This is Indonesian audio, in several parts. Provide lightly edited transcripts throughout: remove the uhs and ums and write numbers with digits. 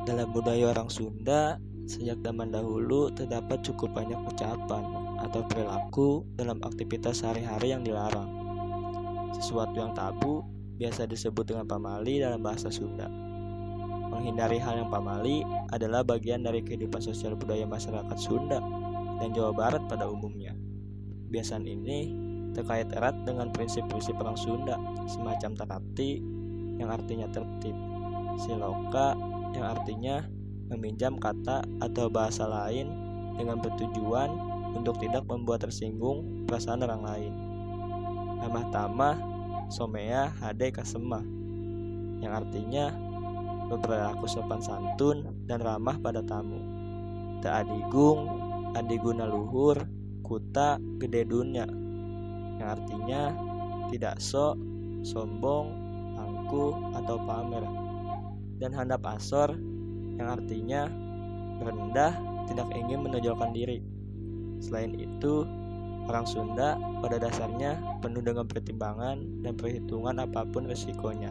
Dalam budaya orang Sunda, sejak zaman dahulu terdapat cukup banyak ucapan atau perilaku dalam aktivitas sehari-hari yang dilarang. Sesuatu yang tabu biasa disebut dengan pamali dalam bahasa Sunda. Menghindari hal yang pamali adalah bagian dari kehidupan sosial budaya masyarakat Sunda dan Jawa Barat pada umumnya. Kebiasaan ini terkait erat dengan prinsip-prinsip orang Sunda, semacam tanapti yang artinya tertib, siloka yang artinya meminjam kata atau bahasa lain dengan bertujuan untuk tidak membuat tersinggung perasaan orang lain. Ramah tamah somea hade kasema yang artinya berperilaku sopan santun dan ramah pada tamu. Ta adigung adiguna luhur kuta gede dunya yang artinya tidak sok, sombong, angkuh atau pamer, dan handap asor yang artinya rendah, tidak ingin menonjolkan diri. Selain itu, orang Sunda pada dasarnya penuh dengan pertimbangan dan perhitungan apapun resikonya,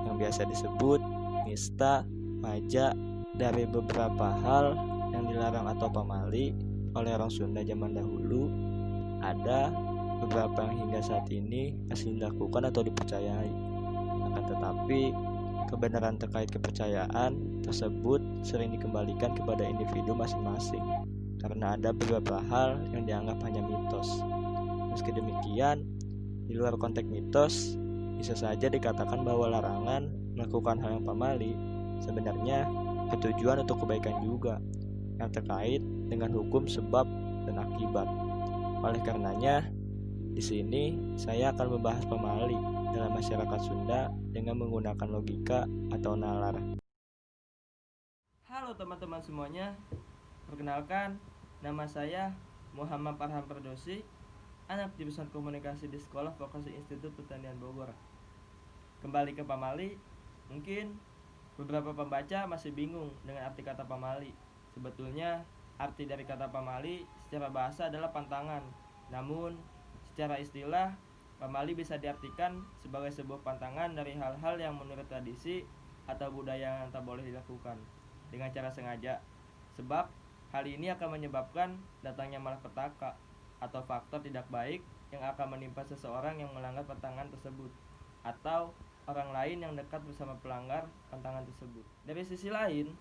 yang biasa disebut nista, maja. Dari beberapa hal yang dilarang atau pamali oleh orang Sunda zaman dahulu, ada beberapa yang hingga saat ini masih dilakukan atau dipercayai. Akan tetapi, kebenaran terkait kepercayaan tersebut sering dikembalikan kepada individu masing-masing karena ada beberapa hal yang dianggap hanya mitos. Meski demikian, di luar konteks mitos, bisa saja dikatakan bahwa larangan melakukan hal yang pamali sebenarnya bertujuan untuk kebaikan juga, yang terkait dengan hukum sebab dan akibat. Oleh karenanya, di sini saya akan membahas pamali dalam masyarakat Sunda dengan menggunakan logika atau nalar. Halo teman-teman semuanya, perkenalkan nama saya Muhammad Farhan Perdosi, anak jurusan komunikasi di Sekolah Vokasi Institut Pertanian Bogor. Kembali ke pamali, mungkin beberapa pembaca masih bingung dengan arti kata pamali. Sebetulnya arti dari kata pamali secara bahasa adalah pantangan, namun secara istilah pamali bisa diartikan sebagai sebuah pantangan dari hal-hal yang menurut tradisi atau budaya yang tak boleh dilakukan dengan cara sengaja, sebab hal ini akan menyebabkan datangnya malapetaka atau faktor tidak baik yang akan menimpa seseorang yang melanggar pantangan tersebut atau orang lain yang dekat bersama pelanggar pantangan tersebut. Dari sisi lain,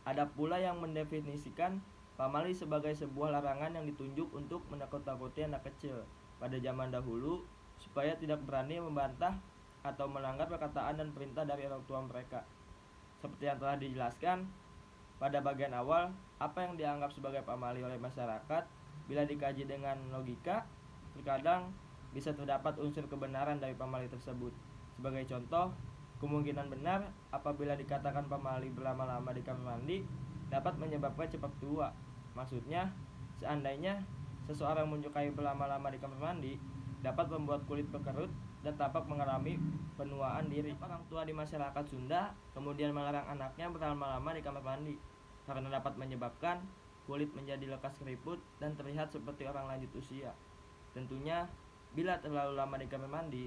ada pula yang mendefinisikan pamali sebagai sebuah larangan yang ditunjuk untuk menakut-nakuti anak kecil pada zaman dahulu supaya tidak berani membantah atau melanggar perkataan dan perintah dari orang tua mereka. Seperti yang telah dijelaskan pada bagian awal, apa yang dianggap sebagai pamali oleh masyarakat bila dikaji dengan logika, terkadang bisa terdapat unsur kebenaran dari pamali tersebut. Sebagai contoh, kemungkinan benar apabila dikatakan pamali berlama-lama di kamar mandi dapat menyebabkan cepat tua. Maksudnya, seandainya seseorang menyukai berlama-lama di kamar mandi dapat membuat kulit berkerut dan tampak mengalami penuaan diri. Orang tua di masyarakat Sunda kemudian melarang anaknya berlama-lama di kamar mandi karena dapat menyebabkan kulit menjadi lekas keriput dan terlihat seperti orang lanjut usia. Tentunya bila terlalu lama di kamar mandi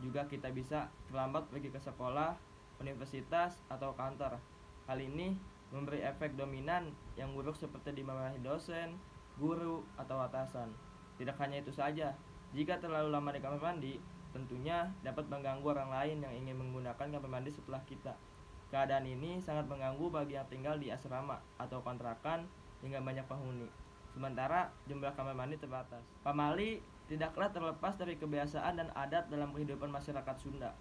juga kita bisa terlambat pergi ke sekolah, universitas atau kantor. Hal ini memberi efek dominan yang buruk seperti dimarahi dosen, guru, atau atasan. Tidak hanya itu saja, jika terlalu lama di kamar mandi, tentunya dapat mengganggu orang lain yang ingin menggunakan kamar mandi setelah kita. Keadaan ini sangat mengganggu bagi yang tinggal di asrama atau kontrakan hingga banyak penghuni. Sementara jumlah kamar mandi terbatas. Pamali tidaklah terlepas dari kebiasaan dan adat dalam kehidupan masyarakat Sunda.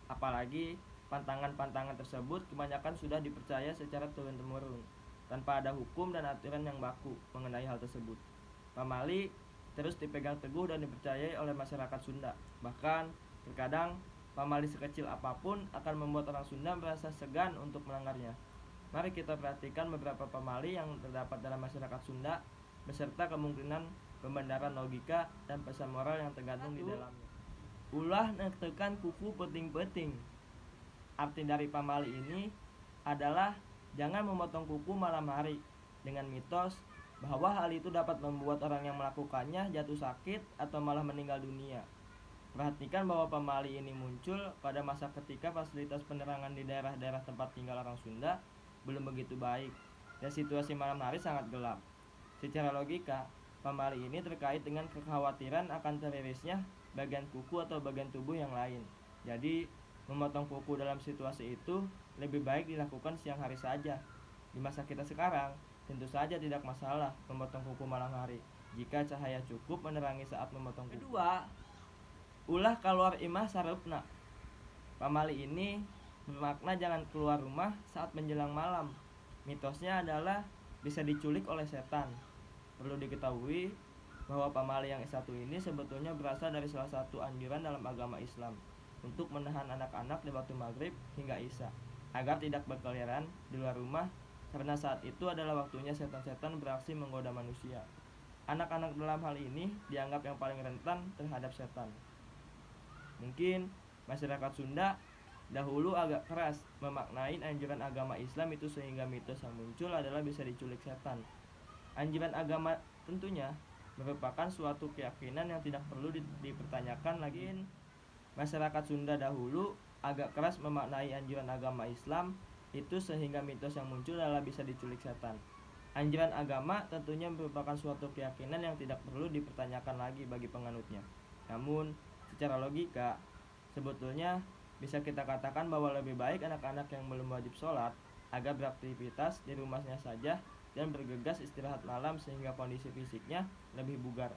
Apalagi pantangan-pantangan tersebut kebanyakan sudah dipercaya secara turun-temurun tanpa ada hukum dan aturan yang baku mengenai hal tersebut. Pamali terus dipegang teguh dan dipercayai oleh masyarakat Sunda. Bahkan terkadang pamali sekecil apapun akan membuat orang Sunda merasa segan untuk melanggarnya. Mari kita perhatikan beberapa pamali yang terdapat dalam masyarakat Sunda beserta kemungkinan pembenaran logika dan pesan moral yang tergantung di dalamnya. Ulah netekan kuku peting-peting. Arti dari pamali ini adalah jangan memotong kuku malam hari, dengan mitos bahwa hal itu dapat membuat orang yang melakukannya jatuh sakit atau malah meninggal dunia. Perhatikan bahwa pamali ini muncul pada masa ketika fasilitas penerangan di daerah-daerah tempat tinggal orang Sunda belum begitu baik, dan situasi malam hari sangat gelap. Secara logika, pamali ini terkait dengan kekhawatiran akan teririsnya bagian kuku atau bagian tubuh yang lain. Jadi, memotong kuku dalam situasi itu lebih baik dilakukan siang hari saja. Di masa kita sekarang, tentu saja tidak masalah memotong kuku malam hari jika cahaya cukup menerangi saat memotong kuku. Kedua, ulah keluar imah sarepna. Pamali ini bermakna jangan keluar rumah saat menjelang malam. Mitosnya adalah bisa diculik oleh setan. Perlu diketahui bahwa pamali yang satu ini sebetulnya berasal dari salah satu anjuran dalam agama Islam untuk menahan anak-anak di waktu maghrib hingga isya agar tidak berkeliaran di luar rumah, karena saat itu adalah waktunya setan-setan beraksi menggoda manusia. Anak-anak dalam hal ini dianggap yang paling rentan terhadap setan. Mungkin masyarakat Sunda dahulu agak keras memaknai anjuran agama Islam itu, sehingga mitos yang muncul adalah bisa diculik setan. Anjuran agama tentunya merupakan suatu keyakinan yang tidak perlu dipertanyakan lagi. Masyarakat Sunda dahulu agak keras memaknai anjuran agama Islam itu, sehingga mitos yang muncul adalah bisa diculik setan. Anjuran agama tentunya merupakan suatu keyakinan yang tidak perlu dipertanyakan lagi bagi penganutnya. Namun, secara logika, sebetulnya bisa kita katakan bahwa lebih baik anak-anak yang belum wajib sholat agar beraktivitas di rumahnya saja dan bergegas istirahat malam sehingga kondisi fisiknya lebih bugar.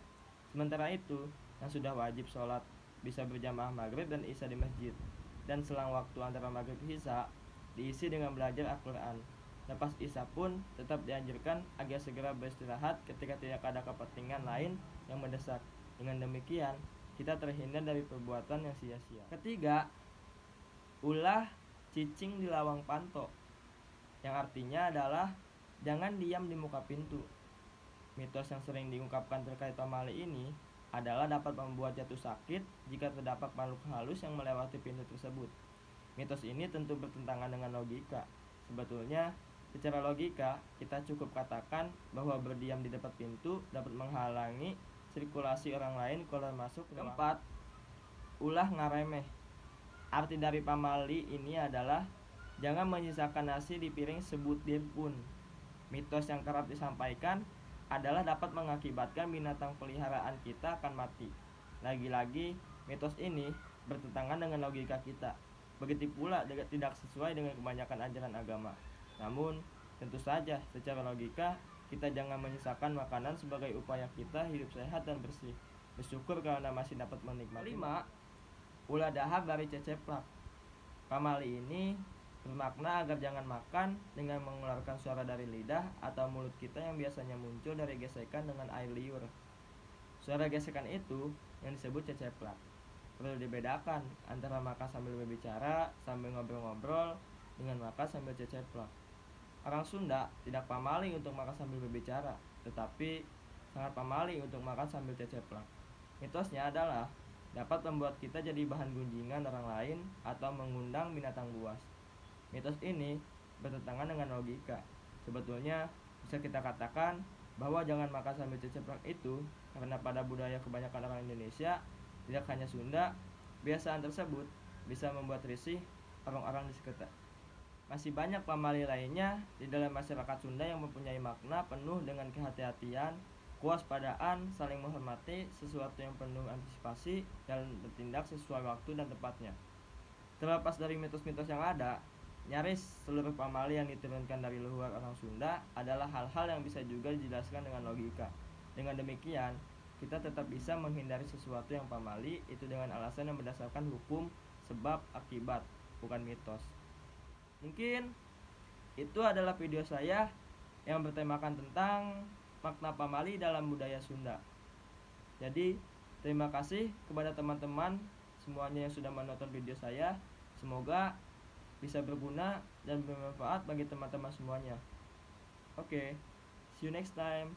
Sementara itu, yang sudah wajib sholat bisa berjamaah maghrib dan isya di masjid, dan selang waktu antara maghrib dan isya diisi dengan belajar Al-Quran. Lepas isya pun tetap dianjurkan agar segera beristirahat ketika tidak ada kepentingan lain yang mendesak. Dengan demikian, kita terhindar dari perbuatan yang sia-sia. Ketiga, ulah cicing di lawang panto, yang artinya adalah jangan diam di muka pintu. Mitos yang sering diungkapkan terkait pamali ini adalah dapat membuat jatuh sakit jika terdapat makhluk halus yang melewati pintu tersebut. Mitos ini tentu bertentangan dengan logika. Sebetulnya, secara logika, kita cukup katakan bahwa berdiam di dekat pintu dapat menghalangi sirkulasi orang lain keluar masuk. Keempat, ulah ngaremeh. Arti dari pamali ini adalah jangan menyisakan nasi di piring sebutir pun. Mitos yang kerap disampaikan adalah dapat mengakibatkan binatang peliharaan kita akan mati. Lagi-lagi, mitos ini bertentangan dengan logika kita. Begitu pula tidak sesuai dengan kebanyakan ajaran agama. Namun, tentu saja secara logika kita jangan menyisakan makanan sebagai upaya kita hidup sehat dan bersih. Bersyukur karena masih dapat menikmati. 5. Ulah dahar dari ceceplak. Pamali ini bermakna agar jangan makan dengan mengeluarkan suara dari lidah atau mulut kita yang biasanya muncul dari gesekan dengan air liur. Suara gesekan itu yang disebut ceceplak. Perlu dibedakan antara makan sambil berbicara, sambil ngobrol-ngobrol, dengan makan sambil ceceplak. Orang Sunda tidak pamali untuk makan sambil berbicara, tetapi sangat pamali untuk makan sambil ceceplak. Mitosnya adalah dapat membuat kita jadi bahan gunjingan orang lain atau mengundang binatang buas. Mitos ini bertentangan dengan logika. Sebetulnya bisa kita katakan bahwa jangan makan sambil ceceplak itu karena pada budaya kebanyakan orang Indonesia, tidak hanya Sunda, kebiasaan tersebut bisa membuat risih orang-orang di sekitar. Masih banyak pamali lainnya di dalam masyarakat Sunda yang mempunyai makna penuh dengan kehati-hatian, kewaspadaan, saling menghormati, sesuatu yang penuh antisipasi, dan bertindak sesuai waktu dan tempatnya. Terlepas dari mitos-mitos yang ada, nyaris seluruh pamali yang diturunkan dari leluhur orang Sunda adalah hal-hal yang bisa juga dijelaskan dengan logika. Dengan demikian, kita tetap bisa menghindari sesuatu yang pamali itu dengan alasan yang berdasarkan hukum, sebab, akibat, bukan mitos. Mungkin itu adalah video saya yang bertemakan tentang makna pamali dalam budaya Sunda. Jadi, terima kasih kepada teman-teman semuanya yang sudah menonton video saya. Semoga bisa berguna dan bermanfaat bagi teman-teman semuanya. Oke, see you next time.